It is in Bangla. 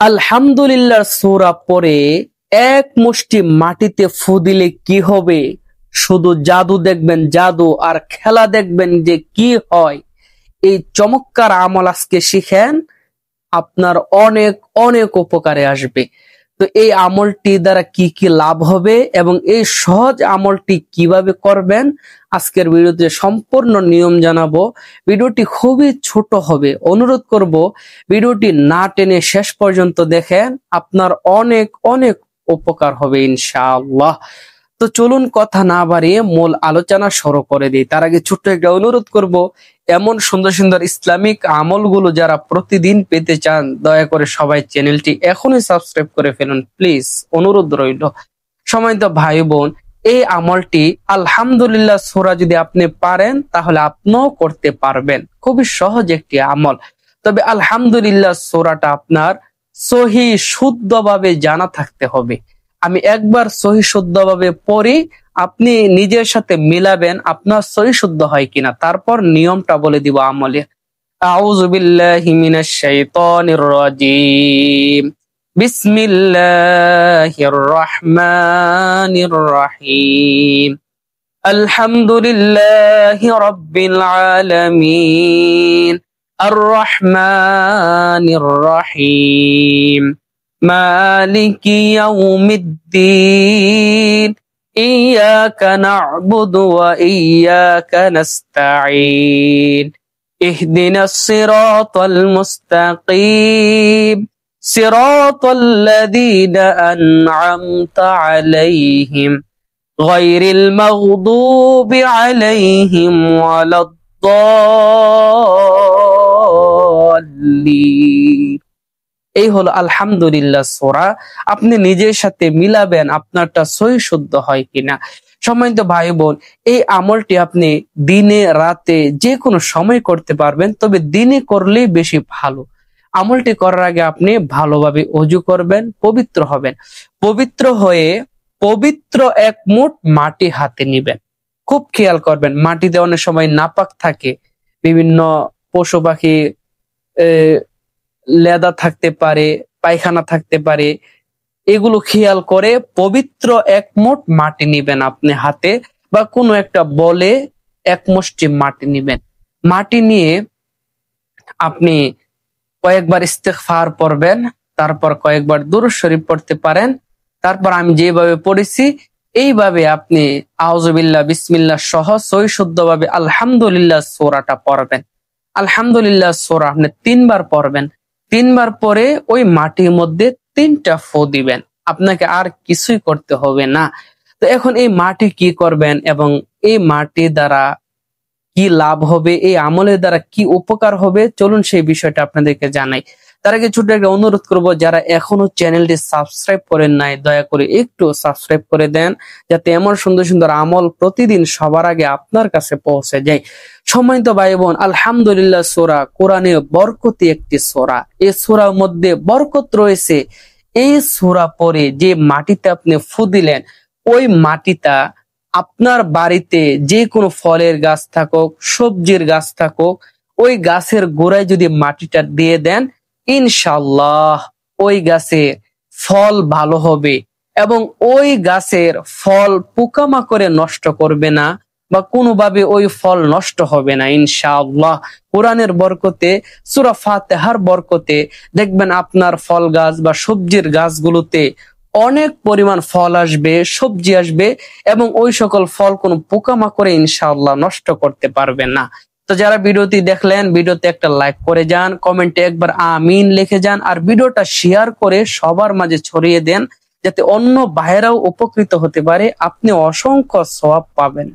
আলহামদুলিল্লাহ সূরা পড়ে এক মুষ্টি মাটিতে ফু দিলে কি হবে? শুধু জাদু দেখবেন, জাদু আর খেলা দেখবেন যে কি হয়। এই চমৎকার আমল আজকে শিখেন, আপনার অনেক অনেক উপকারে আসবে। তো এই আমলটি দ্বারা কি কি লাভ হবে এবং এই সহজ আমলটি কিভাবে করবেন আজকের ভিডিওতে সম্পূর্ণ নিয়ম জানাবো। ভিডিওটি খুবই ছোট হবে, অনুরোধ করব ভিডিওটি না টেনে শেষ পর্যন্ত দেখেন, আপনার অনেক অনেক উপকার হবে ইনশাআল্লাহ। তো চলুন কথা না বাড়িয়ে মূল আলোচনা শুরু করে দিই। তার আগে ছোট্ট একটা অনুরোধ করব, এমন সুন্দর সুন্দর ইসলামিক আমলগুলো যারা প্রতিদিন পেতে চান দয়া করে সবাই চ্যানেলটি এখনই সাবস্ক্রাইব করে ফেলুন প্লিজ, অনুরোধ রইল। সম্মানিত ভাই বোন, এই আমলটি আলহামদুলিল্লাহ সূরা যদি আপনি পারেন তাহলে আপনিও করতে পারবেন, খুবই সহজ একটি আমল। তবে আলহামদুলিল্লাহ সূরাটা আপনার সহি শুদ্ধভাবে জানা থাকতে হবে। আমি একবার সহি শুদ্ধভাবে পড়ি, আপনি নিজের সাথে মিলাবেন আপনার সহি শুদ্ধ হয় কিনা, তারপর নিয়মটা বলে দিব আমলে। আউযু বিল্লাহি মিনাশ শাইতানির রাজীম। বিসমিল্লাহির রহমানির রহিম। আলহামদুলিল্লাহি রাব্বিল আলামিন। আর রহমানির রহিম। মালিকি ইয়াউমিদ্দিন। ইয়্যাকা না'বুদু ওয়া ইয়্যাকা নাস্তাঈন। ইহদিনাস সিরাতাল মুস্তাকিম। সিরাতাল্লাযীনা আন'আমতা আলাইহিম গায়রিল মাগদুবি আলাইহিম ওয়ালাদ-দাল্লিন। এই হলো আলহামদুলিল্লাহ সূরা। আপনি নিজের সাথে মিলাবেন আপনারটা সহি শুদ্ধ হয় কিনা। সম্মানিত ভাই বোন, এই আমলটি আপনি দিনে রাতে যে কোনো সময় করতে পারবেন, তবে দিনে করলেই বেশি ভালো। আমলটি করার আগে আপনি ভালোভাবে ওযু করবেন, পবিত্র হবেন। পবিত্র হয়ে পবিত্র এক মুঠ মাটি হাতে নিবেন। খুব খেয়াল করবেন, মাটিতে অনেক সময় নাপাক থাকে, বিভিন্ন পশু পাখি লেদা থাকতে পারে, পায়খানা থাকতে পারে, এগুলো খেয়াল করে পবিত্র এক মুঠ মাটি নিবেন আপনি হাতে, বা কোনো একটা বলে এক মুষ্টি মাটি নিবেন। মাটি নিয়ে আপনি কয়েকবার ইস্তেগফার পড়বেন, তারপর কয়েকবার দুরূদ শরীফ পড়তে পারেন। তারপর আমি যেভাবে পড়েছি এইভাবে আপনি আউযু বিল্লাহ বিসমিল্লাহ সহ সহি শুদ্ধভাবে আলহামদুলিল্লাহ সূরাটা পড়বেন। আলহামদুলিল্লাহ সূরা আপনি 3 বার পড়বেন। 3 বার পরে ওই মাটির মধ্যে 3টা ফু দিবেন, আপনাকে আর কিছুই করতে হবে না। তো এখন এই মাটি কি করবেন এবং এই মাটি দ্বারা কি লাভ হবে, এই আমলের দ্বারা কি উপকার হবে, চলুন সেই বিষয়টা আপনাদেরকে জানাই। তার আগে ছোট্ট একটা অনুরোধ করব, যারা এখনো চ্যানেলটি সাবস্ক্রাইব করেন নাই দয়া করে একটু সাবস্ক্রাইব করে দেন, যাতে এমন সুন্দর সুন্দর আমল প্রতিদিন সবার আগে আপনার কাছে পৌঁছে যায়। সম্মানিত ভাই বোন, আলহামদুলিল্লাহ সূরা কোরআনের বরকতি একটি সূরা। এই সূরার মধ্যে বরকত রয়েছে। এই সূরা পড়ে যে মাটিতে আপনি ফু দিলেন, ওই মাটিটা আপনার বাড়িতে যে কোনো ফলের গাছ থাকুক, সবজির গাছ থাকুক, ওই গাছের গোড়ায় যদি মাটিটা দিয়ে দেন, ইনশাআল্লাহ ওই গাছে ফল ভালো হবে এবং ওই গাছের ফল পোকামাকড়ে নষ্ট করবে না, বা কোনোভাবে ওই ফল নষ্ট হবে না ইনশাআল্লাহ। কোরআনের বরকতে, সূরা ফাতিহার বরকতে দেখবেন আপনার ফল গাছ বা সবজির গাছগুলোতে অনেক পরিমাণ ফল আসবে, সবজি আসবে, এবং ওই সকল ফল কোনো পোকামাকড়ে ইনশাআল্লাহ নষ্ট করতে পারবে না। তো যারা ভিডিওটি দেখলেন, ভিডিওতে একটা লাইক করে যান, কমেন্টে একবার আমিন লিখে যান, আর ভিডিওটা শেয়ার করে সবার মাঝে ছড়িয়ে দেন, যাতে অন্য ভাইরাও উপকৃত হতে পারে, আপনি অসংখ্য সওয়াব পাবেন।